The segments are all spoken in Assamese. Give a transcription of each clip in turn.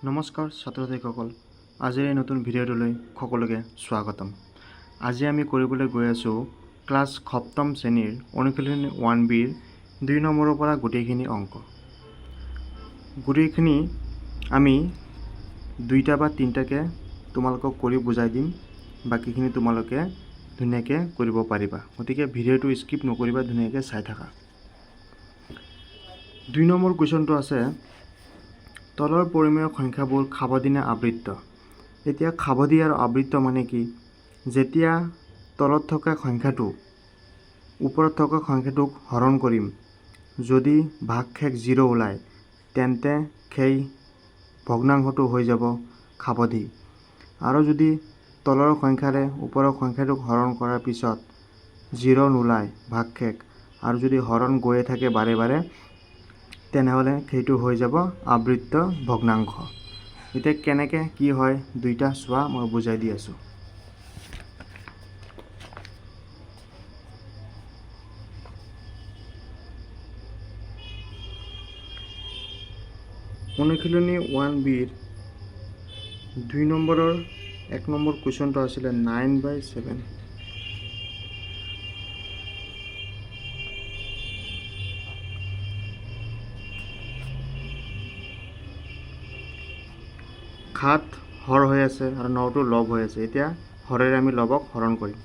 নমস্কাৰ ছাত্ৰ ছাত্ৰীসকল, আজিৰ এই নতুন ভিডিঅ'টোলৈ সকলোকে স্বাগতম। আজি আমি কৰিবলৈ গৈ আছোঁ ক্লাছ সপ্তম শ্ৰেণীৰ অনুশীলনী 1Bৰ 2 নম্বৰৰ পৰা গোটেইখিনি অংক। গোটেইখিনি আমি 2টা বা 3টাকৈ তোমালোকক কৰি বুজাই দিম, বাকীখিনি তোমালোকে ধুনীয়াকৈ কৰিব পাৰিবা। গতিকে ভিডিঅ'টো স্কিপ নকৰিবা, ধুনীয়াকৈ চাই থাকা। 2 নম্বৰ কুৱেশ্যনটো আছে, তলৰ পৰিমেয় সংখ্যাবোৰ খাবদিনে আবৃত্ত। এতিয়া খাবদি আৰু আবৃত্ত মানে কি? যেতিয়া তলত থকা সংখ্যাটো ওপৰত থকা সংখ্যাটোক হৰণ কৰিম, যদি ভাগশেষ 0 ওলায়, তেন্তে সেই ভগ্নাংশটো হৈ যাব খাবদি। আৰু যদি তলৰ সংখ্যাৰে ওপৰৰ সংখ্যাটোক হৰণ কৰাৰ পিছত 0 নোলায় ভাগশেষ, আৰু যদি হৰণ গৈয়ে থাকে বাৰে বাৰে, তেনেহ'লে সেইটো হৈ যাব আবৃত্ত ভগ্নাংশ। এতিয়া কেনেকৈ কি হয় দুইটা চোৱা, মই বুজাই দি আছোঁ। অনুশীলনী 1Bৰ 2 নম্বৰৰ 1 নম্বৰ কুৱেশ্যনটো আছিলে 9/7। সাত হৰ হৈ আছে আৰু 9টো লব হৈ আছে। এতিয়া হৰেৰে আমি লবক হৰণ কৰিম।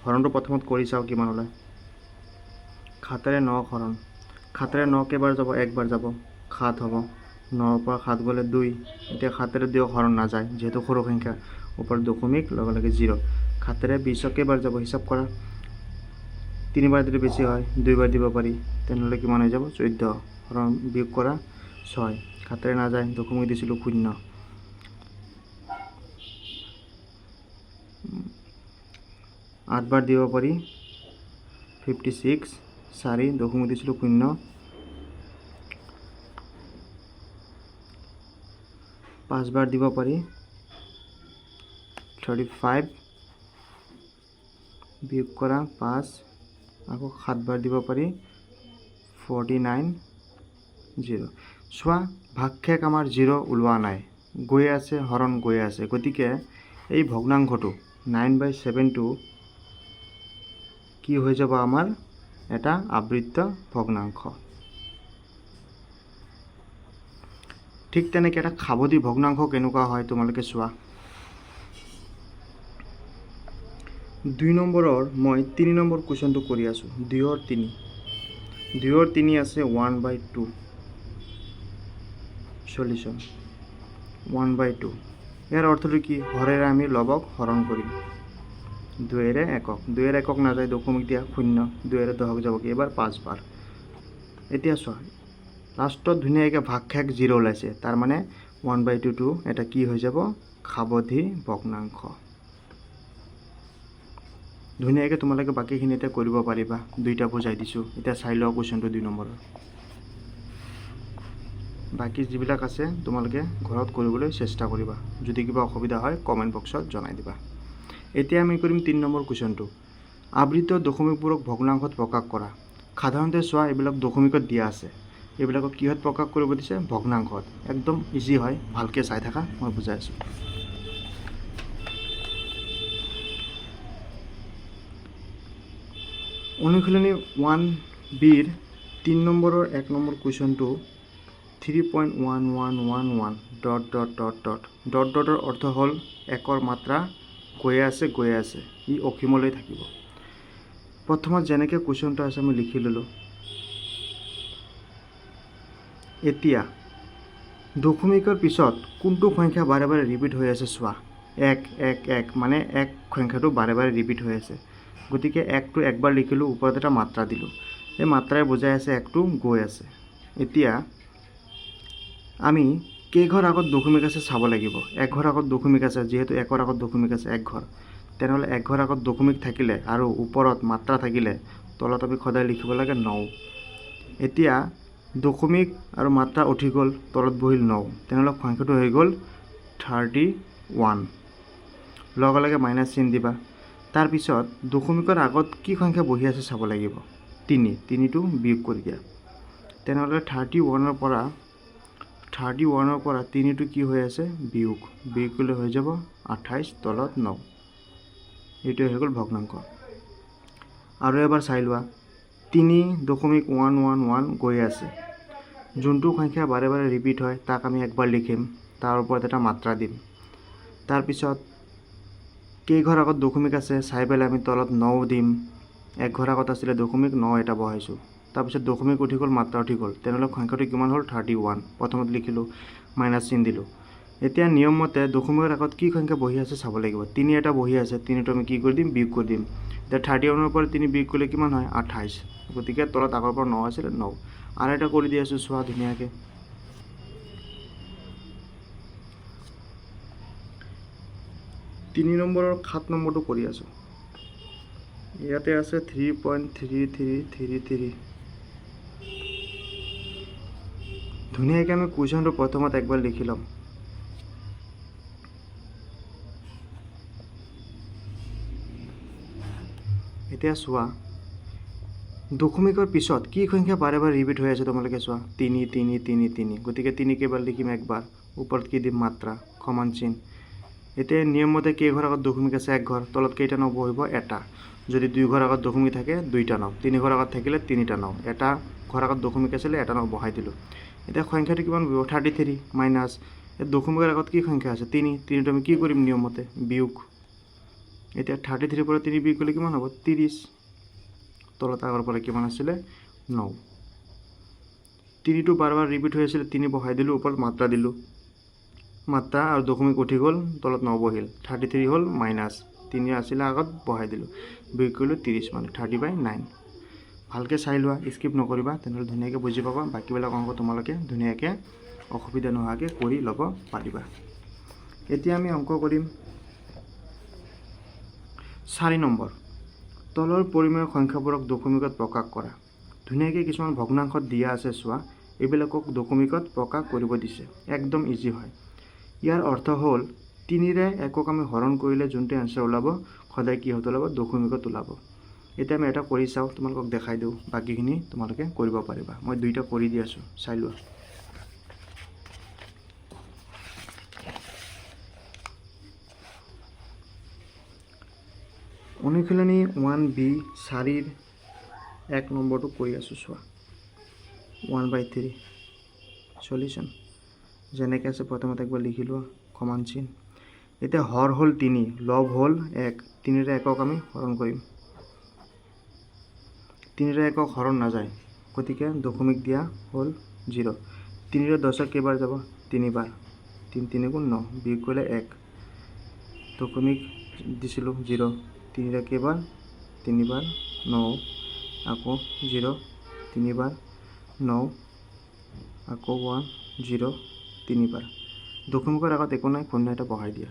হৰণটো প্ৰথমত কৰি চাওঁ কিমান ওলায়। 7ৰে 9 হৰণ, 7ৰে 9 কেইবাৰ যাব? একবাৰ যাব, 7 হ'ব। 9ৰ পৰা 7 গ'লে 2। এতিয়া 7ৰে 2 হৰণ নাযায়, যিহেতু সৰু সংখ্যা, ওপৰত দশমিক, লগে লগে 0। 7ৰে 20 কেইবাৰ যাব? হিচাপ কৰা। 3বাৰ দিলে বেছি হয়, 2বাৰ দিব পাৰি, তেনেহ'লে কিমান হৈ যাব? 14। হৰণ বিয়োগ কৰা 6। 7ৰে নাযায়, দশমিক দিছিলোঁ 0। 8বাৰ দিব পাৰি, 56। 4 দশমিক দিছিলোঁ 0। 5বাৰ দিব পাৰি, 35। বিয়োগ কৰা 5, আকৌ 7বাৰ দিব পাৰি, 49। 0। চোৱা, ভাগশেষ আমাৰ 0 ওলোৱা নাই, গৈ আছে, হৰণ গৈ আছে। গতিকে এই ভগ্নাংশটো 9/7টো কি হৈ যাব? আমাৰ এটা আবৃত্ত ভগ্নাংশ। ঠিক তেনেকৈ এটা খাবদি ভগ্নাংশ কেনেকুৱা হয় তোমালোকে চোৱা। 2 নম্বৰৰ মই 3 নম্বৰ কুৱেশ্যনটো কৰি আছোঁ। 2ৰ 3। 2ৰ 3 আছে 1/2 সলিউশ্যন। 1/2 ইয়াৰ অৰ্থটো কি? হৰেৰে আমি লবক হৰণ কৰিম। 2ৰে একক, 2ৰে একক নাযায়, দশমিক দিয়া 0। 2ৰে 10 যাব কি? এবাৰ 5বাৰ। এতিয়া চোৱা, লাষ্টত ধুনীয়াকৈ ভাগশেষ 0 ওলাইছে, তাৰমানে 1/2টো এটা কি হৈ যাব? খাবদি ভগ্নাংশ। ধুনীয়াকৈ তোমালোকে বাকীখিনি এতিয়া কৰিব পাৰিবা, 2টা বুজাই দিছোঁ। এতিয়া চাই লোৱা কুৱেশ্যনটো 2 নম্বৰৰ। বাকী যিবিলাক আছে তোমালোকে ঘৰত কৰিবলৈ চেষ্টা কৰিবা। যদি কিবা অসুবিধা হয় কমেণ্ট বক্সত জনাই দিবা। এতিয়া আমি কৰিম 3 নম্বৰ কুৱেশ্যনটো। আবৃত্ত দশমিকবোৰক ভগ্নাংশত প্ৰকাশ কৰা। সাধাৰণতে চোৱা, এইবিলাক দশমিকত দিয়া আছে, এইবিলাকক কিহত প্ৰকাশ কৰিব দিছে? ভগ্নাংশত। একদম ইজি হয়, ভালকৈ চাই থাকা, মই বুজাই আছোঁ। অনুশীলনী 1Bৰ 3 নম্বৰৰ 1 নম্বৰ কুৱেশ্যনটো 3.1111 ... ডটৰ অৰ্থ হ'ল একৰ মাত্ৰা গৈয়ে আছে, গৈয়ে আছে, ই অসীমলৈ থাকিব। প্ৰথমত যেনেকৈ কুৱেশ্যনটো আছে আমি লিখি ল'লোঁ। এতিয়া দশমিকৰ পিছত কোনটো সংখ্যা বাৰে বাৰে ৰিপিট হৈ আছে চোৱা। 1 1 1 মানে 1 সংখ্যাটো বাৰে বাৰে ৰিপিট হৈ আছে। গতিকে 1টো একবাৰ লিখিলোঁ, ওপৰত এটা মাত্ৰা দিলোঁ, এই মাত্ৰাই বুজাই আছে 1টো গৈ আছে। এতিয়া আমি কেইঘৰ আগত দশমিক আছে চাব লাগিব। 1 ঘৰ আগত দশমিক আছে, যিহেতু 1ৰ আগত দশমিক আছে 1 ঘৰ, তেনেহ'লে 1 ঘৰ আগত দশমিক থাকিলে আৰু ওপৰত মাত্ৰা থাকিলে তলত আমি সদায় লিখিব লাগে 9। এতিয়া দশমিক আৰু মাত্ৰা উঠি গ'ল, তলত বহিল 9, তেনেহ'লে সংখ্যাটো হৈ গ'ল 31। লগে লগে মাইনাছ চিন দিবা। তাৰপিছত দশমিকৰ আগত কি সংখ্যা বহি আছে চাব লাগিব। 3টো বিয়োগ কৰি দিয়া, তেনেহ'লে 31ৰ পৰা 31ৰ পৰা 3টো কি হৈ আছে বিয়োগ কৰিলে হৈ যাব 28 তলত 9 এইটো হৈ গ'ল ভগ্নাংক। আৰু এবাৰ চাই লোৱা 3.111 গৈ আছে, যোনটো সংখ্যা বাৰে বাৰে ৰিপিট হয় তাক আমি একবাৰ লিখিম, তাৰ ওপৰত এটা মাত্ৰা দিম। তাৰপিছত কেইঘৰ আগত দশমিক আছে চাই পেলাই আমি তলত 9 দিম, এক ঘৰ আগত আছিলে দশমিক 9 এটা বহাইছোঁ, তাৰপিছত দশমিক উঠি গ'ল মাত্ৰা উঠি গ'ল, তেনেহ'লে সংখ্যাটো কিমান হ'ল 31, প্ৰথমত লিখিলোঁ মাইনাছ চিন দিলোঁ। এতিয়া নিয়ম মতে দশমিকৰ আগত কি সংখ্যা বহি আছে চাব লাগিব, 3 এটা বহি আছে, 3টো আমি কি কৰি দিম বিয়োগ কৰি দিম। এতিয়া 31ৰ পৰা 3 বিয়োগ কৰিলে কিমান হয় 28, গতিকে তলত আগৰ পৰা 9 আছিলে 9। আৰু এটা কৰি দি আছোঁ চোৱা ধুনীয়াকৈ, 3 নম্বৰৰ 7 নম্বৰটো কৰি আছোঁ। ইয়াতে আছে 3.3333। ধুনীয়াকৈ আমি কুৱেশ্যনটো প্ৰথমত একবাৰ লিখি ল'ম। এতিয়া চোৱা দশমিকৰ পিছত কি সংখ্যা বাৰে বাৰে ৰিপিট হৈ আছে তোমালোকে চোৱা 3 3 3 3, গতিকে 3 কেইবাৰ লিখিম একবাৰ, ওপৰত কি দিম মাত্ৰা সমান চিন। এতিয়া নিয়মমতে কেইঘৰ আগত দশমিক আছে এক ঘৰ, তলত কেইটা 9 বহিব এটা, যদি 2 ঘৰ আগত দশমিক থাকে 2টা 9, 3 ঘৰ আগত থাকিলে 3টা 9, এটা ঘৰ আগত দশমিক আছিলে এটা 9 বহাই দিলোঁ। এতিয়া সংখ্যাটো কিমান বহিব 33 মাইনাছ দশমিকৰ আগত কি সংখ্যা আছে 3, 3টো আমি কি কৰিম নিয়মমতে বিয়োগ। এতিয়া 33 পৰা 3 বিয়োগ কৰিলে কিমান হ'ব 30, তলত আগৰ পৰা কিমান আছিলে 9, 3টো বাৰ বাৰ ৰিপিট হৈ আছিলে 3 বহাই দিলোঁ, ওপৰত মাত্ৰা দিলোঁ, মাত্ৰা আৰু দশমিক উঠি গ'ল তলত 9 বহিল, 33 হ'ল মাইনাছ 3 আছিলে আগত বহাই দিলোঁ, বিয়োগ কৰিলোঁ 30 মানে 30/9। ভালকৈ চাই লোৱা, স্কিপ নকৰিবা, তেনেহ'লে ধুনীয়াকৈ বুজি পাবা, বাকীবিলাক অংক তোমালোকে ধুনীয়াকৈ অসুবিধা নোহোৱাকৈ কৰি ল'ব পাৰিবা। এতিয়া আমি অংক কৰিম 4 নম্বৰ, তলৰ পৰিমেয় সংখ্যাবোৰক দশমিকত প্ৰকাশ কৰা। ধুনীয়াকৈ কিছুমান ভগ্নাংশত দিয়া আছে চোৱা, এইবিলাকক দশমিকত প্ৰকাশ কৰিব দিছে, একদম ইজি হয়। ইয়াৰ অৰ্থ হ'ল 3ৰে একক আমি হৰণ কৰিলে যোনটো এনচাৰ ওলাব সদায় কিহত ওলাব দশমিকত ওলাব। এতিয়া আমি এটা কৰি চাওঁ, তোমালোকক দেখাই দিওঁ, বাকীখিনি তোমালোকে কৰিব পাৰিবা। মই 2টা কৰি দি আছোঁ, চাই লোৱা। অনুশীলনী 1B 4ৰ 1 নম্বৰটো কৰি আছোঁ চোৱা, 1/3 সলিউশ্যন যেনেকৈ আছে প্ৰথমতে একবাৰ লিখি লোৱা সমান চিন। এতিয়া হৰ হ'ল 3, লব হ'ল 1, 3ৰে একক আমি হৰণ কৰিম, 3ৰে একক হৰণ নাযায়, গতিকে দশমিক দিয়া হ'ল 0। 3ৰে 10ক কেইবাৰ যাব 3 বাৰ, 3 3 গুণ 9, বিয়োগ কৰিলে 1, দশমিক দিছিলোঁ 0, 3ৰে কেইবাৰ 3 বাৰ 9, আকৌ 0, 3 বাৰ 9, আকৌ 1 0, 3 বাৰ, দশমিকৰ আগত একো নাই, শূন্য এটা বহাই দিয়া।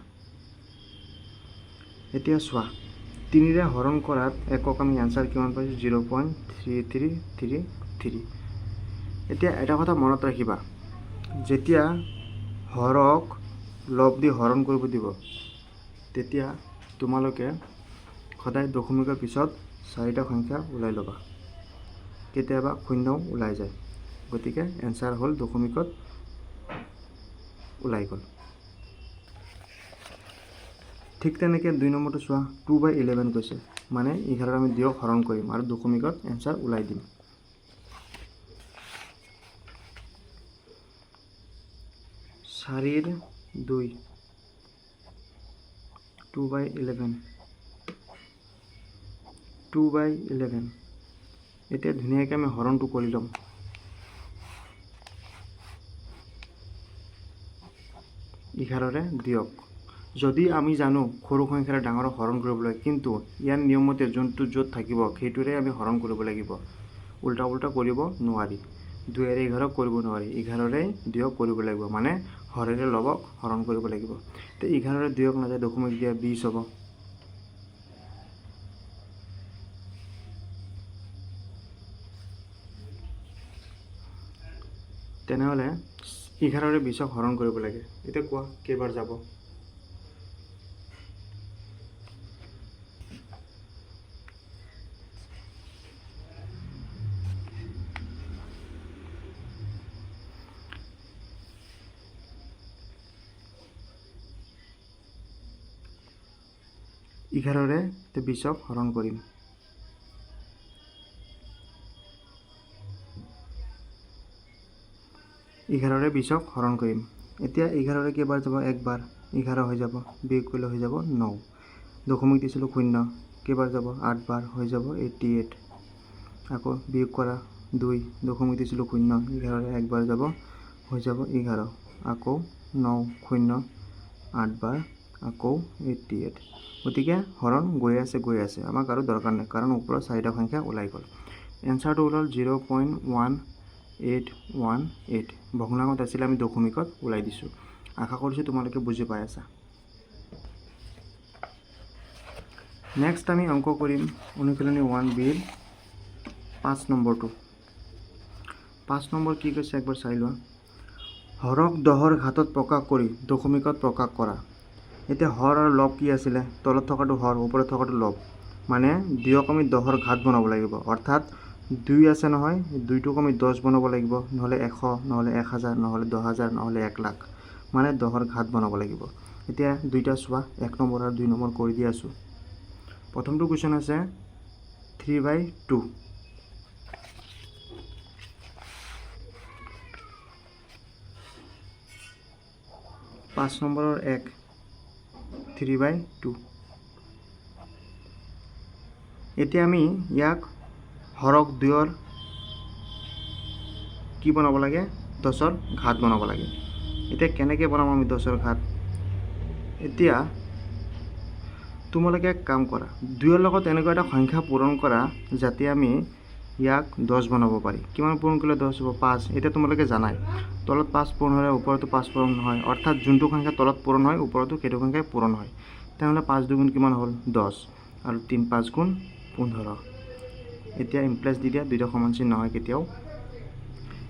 এতিয়া চোৱা 3ৰে হৰণ কৰাত একক আমি এনচাৰ কিমান পাইছোঁ 0.3333। এতিয়া এটা কথা মনত ৰাখিবা, যেতিয়া হৰক লব দি হৰণ কৰিব দিব তেতিয়া তোমালোকে সদায় দশমিকৰ পিছত 4টা সংখ্যা ওলাই ল'বা, কেতিয়াবা শূন্যও ওলাই যায়, গতিকে এনচাৰ হ'ল দশমিকত ওলাই গ'ল। ঠিক তেনেকৈ 2 নম্বৰটো চোৱা 2/11 কৈছে, মানে 11 আমি 2ক হৰণ কৰিম আৰু দশমিকত এনচাৰ ওলাই দিম। 4ৰ 2 2/11 2/11। এতিয়া ধুনীয়াকৈ আমি হৰণটো কৰি ল'ম। 11ৰে দিয়ক, যদি আমি জানো সৰু সংখ্যাৰে ডাঙৰক হৰণ কৰিবলৈ, কিন্তু ইয়াৰ নিয়মমতে যোনটো য'ত থাকিব সেইটোৰে আমি হৰণ কৰিব লাগিব, উল্টা উল্টা কৰিব নোৱাৰি। 2ৰে 11ক কৰিব নোৱাৰি, 11ৰে 2ক কৰিব লাগিব, মানে হৰেৰে লবক হৰণ কৰিব লাগিব। তো 11ৰে 2ক নাযায়, দশমিক দিয়া 20 হ'ব। তেনেহ'লে 11ৰে 20ক হৰণ কৰিব লাগে। এতিয়া কোৱা কেইবাৰ যাব? 11ৰে 20ক হৰণ কৰিম। এতিয়া 11ৰে কেইবাৰ যাব? একবাৰ। 11 হৈ যাব, বিয়োগ কৰিলে হৈ যাব 9। দশমিক দিছিলোঁ 0, কেইবাৰ যাব? 8 বাৰ, হৈ যাব 88। আকৌ বিয়োগ কৰা 2, দশমিক দিছিলোঁ 0, 11ৰে একবাৰ যাব, হৈ যাব 11। আকৌ 9, 0, 8 বাৰ, আকৌ 88। গতিকে হৰণ গৈ আছে আমাক আৰু দৰকাৰ নাই, কাৰণ ওপৰত 4টা সংখ্যা ওলাই গ'ল। এনচাৰটো ওলাল 0.1818। ভগ্নাংশত আছিলে, আমি দশমিকত ওলাই দিছোঁ। আশা কৰিছোঁ তোমালোকে বুজি পাই আছা। নেক্সট আমি অংক কৰিম অনুশীলনী 1বিৰ 5 নম্বৰটো। 5 নম্বৰ কি কৈছে একবাৰ চাই লোৱা। হৰক 10ৰ ঘাতত প্ৰকাশ কৰি দশমিকত প্ৰকাশ কৰা। এতিয়া হৰ আৰু লব কি আছিলে? তলত থকাটো হৰ, ওপৰত থকাটো লব। মানে 2ক আমি 10ৰ ঘাত বনাব লাগিব, অৰ্থাৎ 2 আছে নহয়, 2টোক আমি 10 বনাব লাগিব, নহ'লে 100, নহ'লে 1000, নহ'লে 10,000, নহ'লে 1 লাখ। মানে 10ৰ ঘাত বনাব লাগিব। এতিয়া দুইটা চোৱা, 1 নম্বৰ আৰু 2 নম্বৰ কৰি দি আছোঁ। প্ৰথমটো কুৱেশ্যন আছে 3/2। 5 নম্বৰৰ 1, 3/2। এতিয়া আমি ইয়াক হৰক 2ৰ কি বনাব লাগে? 10ৰ ঘাত বনাব লাগে। এতিয়া কেনেকৈ বনাম আমি 10ৰ ঘাত? এতিয়া তোমালোকে এক কাম কৰা, 2ৰ লগত এনেকুৱা এটা সংখ্যা পূৰণ কৰা যাতে আমি ইয়াক 10 বনাব পাৰি। কিমান পূৰণ কৰিলে 10 হ'ব? 5। এতিয়া তোমালোকে জানাই, তলত 5 পূৰণ হ'লে ওপৰতো 5 পূৰণ নহয়, অৰ্থাৎ যোনটো সংখ্যা তলত পূৰণ হয় ওপৰতো সেইটো সংখ্যাই পূৰণ হয়। তেনেহ'লে 5 2 গুণ কিমান হ'ল? 10, আৰু 3 5 গুণ 15। এতিয়া ইমপ্লাছ দি দিয়া, দুইটা সমান চিন নহয় কেতিয়াও।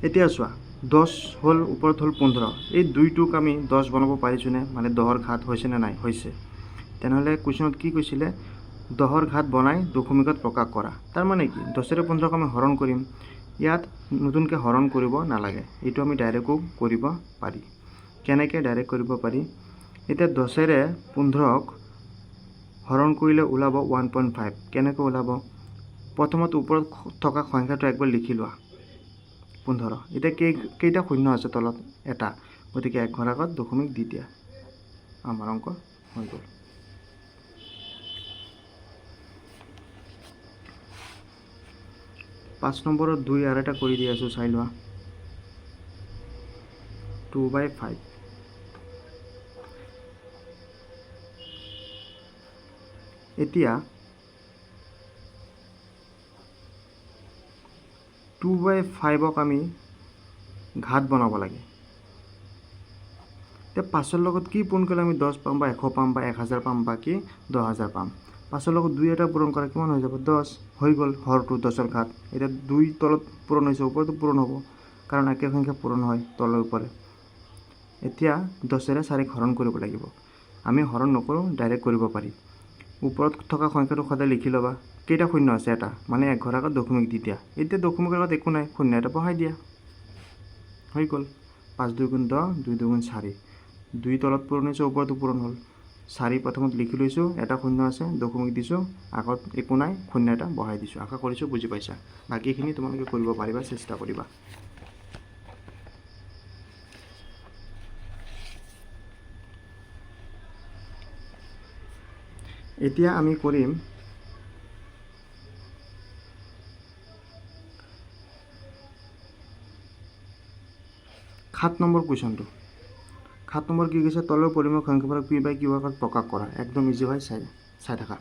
এতিয়া চোৱা, 10 হ'ল, ওপৰত হ'ল 15। এই 2টোক আমি 10 বনাব পাৰিছোঁনে? মানে 10ৰ ঘাত হৈছেনে নাই? হৈছে। তেনেহ'লে কুৱেশ্যনত কি কৈছিলে? 10ৰ ঘাত বনাই দশমিকত প্ৰকাশ কৰা। তাৰমানে কি? 10ৰে 15ক আমি হৰণ কৰিম। ইয়াত নতুনকৈ হৰণ কৰিব নালাগে, এইটো আমি ডাইৰেক্টো কৰিব পাৰি। কেনেকৈ ডাইৰেক্ট কৰিব পাৰি? এতিয়া 10ৰে 15ক হৰণ কৰিলে ওলাব 1.5। কেনেকৈ ওলাব? প্ৰথমত ওপৰত থকা সংখ্যাটো একবাৰ লিখি লোৱা, 15। এতিয়া কেইটা শূন্য আছে তলত? এটা। গতিকে 1 ঘৰ আগত দশমিক দি দিয়া, আমাৰ অংক হৈ গ'ল। পাঁচ নম্বৰৰ 2 আৰু এটা কৰি দি আছোঁ, চাই লোৱা। 2/5। এতিয়া 2/5ক আমি ঘাত বনাব লাগে। এতিয়া 5ৰ লগত কি পূৰণ কৰিলে আমি 10 পাম, বা 100 পাম, বা 1000 পাম, বা কি 10,000 পাম? 5ৰ লগত 2 এটা পূৰণ কৰা কিমান হৈ যাব? 10 হৈ গ'ল হৰটো 10ৰ ঘাত। এতিয়া 2 তলত পূৰণ হৈছে, ওপৰতো পূৰণ হ'ব, কাৰণ একে সংখ্যা পূৰণ হয় তলে ওপৰে। এতিয়া 10ৰে 4ক হৰণ কৰিব লাগিব। আমি হৰণ নকৰোঁ, ডাইৰেক্ট কৰিব পাৰি। ওপৰত থকা সংখ্যাটো সদায় লিখি ল'বা। কেইটা শূন্য আছে? এটা, মানে 1 ঘৰ আগত দশমিক দি দিয়া। এতিয়া দশমিকৰ আগত একো নাই, শূন্য এটা বহাই দিয়া, হৈ গ'ল। 5 2 গুণ 10, 2 2 গুণ 4। 2 তলত পূৰণ হৈছে, ওপৰতো পূৰণ হ'ল। 4 প্ৰথমত লিখি লৈছোঁ, এটা শূন্য আছে, দশমিক দিছোঁ, আগত একো নাই, শূন্য এটা বহাই দিছোঁ। আশা কৰিছোঁ বুজি পাইছা। বাকীখিনি তোমালোকে কৰিব পাৰিবা, চেষ্টা কৰিবা। এতিয়া আমি কৰিম 7 নম্বৰ কুৱেশ্যনটো। 7 নম্বৰ কি কৈছে? তলৰ পৰিমেয় সংখ্যাবোৰক p/q আকাৰত প্ৰকাশ কৰা। একদম ইজি হয়, চাই থাকা।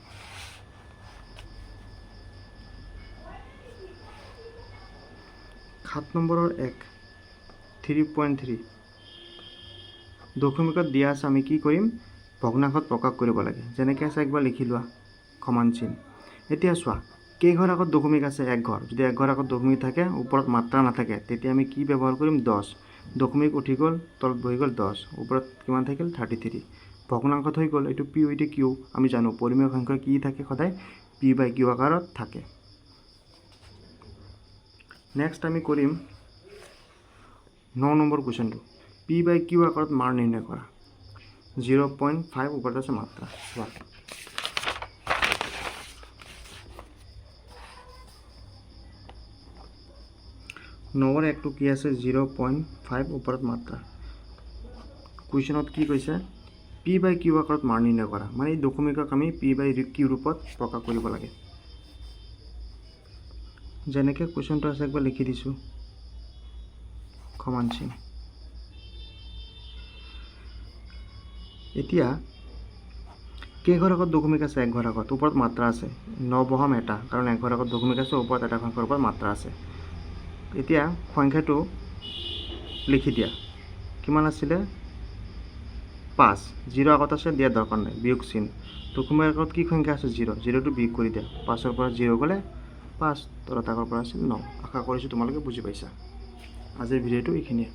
সাত নম্বৰৰ 1, 3.3। দশমিকত দিয়া আছে, আমি কি কৰিম? ভগ্নাংশত প্ৰকাশ কৰিব লাগে। যেনেকৈ আছে একবাৰ লিখি লোৱা, সমান চিন। এতিয়া চোৱা, কেইঘৰ আগত দশমিক আছে? 1 ঘৰ। যদি 1 ঘৰ আগত দশমিক থাকে, ওপৰত মাত্ৰা নাথাকে, তেতিয়া আমি কি ব্যৱহাৰ কৰিম? 10। দশমিক উঠি গ'ল, তলত বহি গ'ল 10, ওপৰত কিমান থাকিল? 33। ভগ্নাংশত হৈ গ'ল। এইটো পি / কিউ। আমি জানো পৰিমেয় সংখ্যা কি থাকে? সদায় p/q আকাৰত থাকে। নেক্সট আমি কৰিম 9 নম্বৰ কুৱেশ্যনটো। p/q আকাৰত মান নিৰ্ণয় কৰা। 0.5 ওপৰত আছে মাত্ৰা। চোৱা, 9ৰ 1টো কি আছে 0.5 ওপৰত মাত্ৰা কুৱেশ্যনত কি কৈছে পি বাই কিউ আকাৰত মান নিৰ্ণয় কৰা মানে এই দশমিকক আমি পি বাই কিউ ৰূপত প্ৰকাশ কৰিব লাগে যেনেকৈ কুৱেশ্যনটো আছে একবাৰ লিখি দিছোঁ সমান চিন এতিয়া কেইঘৰ আগত দশমিক আছে 1 ঘৰ আগত ওপৰত মাত্ৰা আছে 9 বহাম এটা কাৰণ 1 ঘৰ আগত দশমিক আছে ওপৰত এটা সংখ্যাৰ ওপৰত মাত্ৰা আছে এতিয়া সংখ্যাটো লিখি দিয়া কিমান আছিলে 5 0 আগত আছে দিয়া দৰকাৰ নাই বিয়োগ চিন দশমিকৰ আগত কি সংখ্যা আছে 0 0টো বিয়োগ কৰি দিয়া 5ৰ পৰা 0 গ'লে 5 তলত আগৰ পৰা আছিল 9 আশা কৰিছোঁ তোমালোকে বুজি পাইছা আজিৰ ভিডিঅ'টো এইখিনিয়ে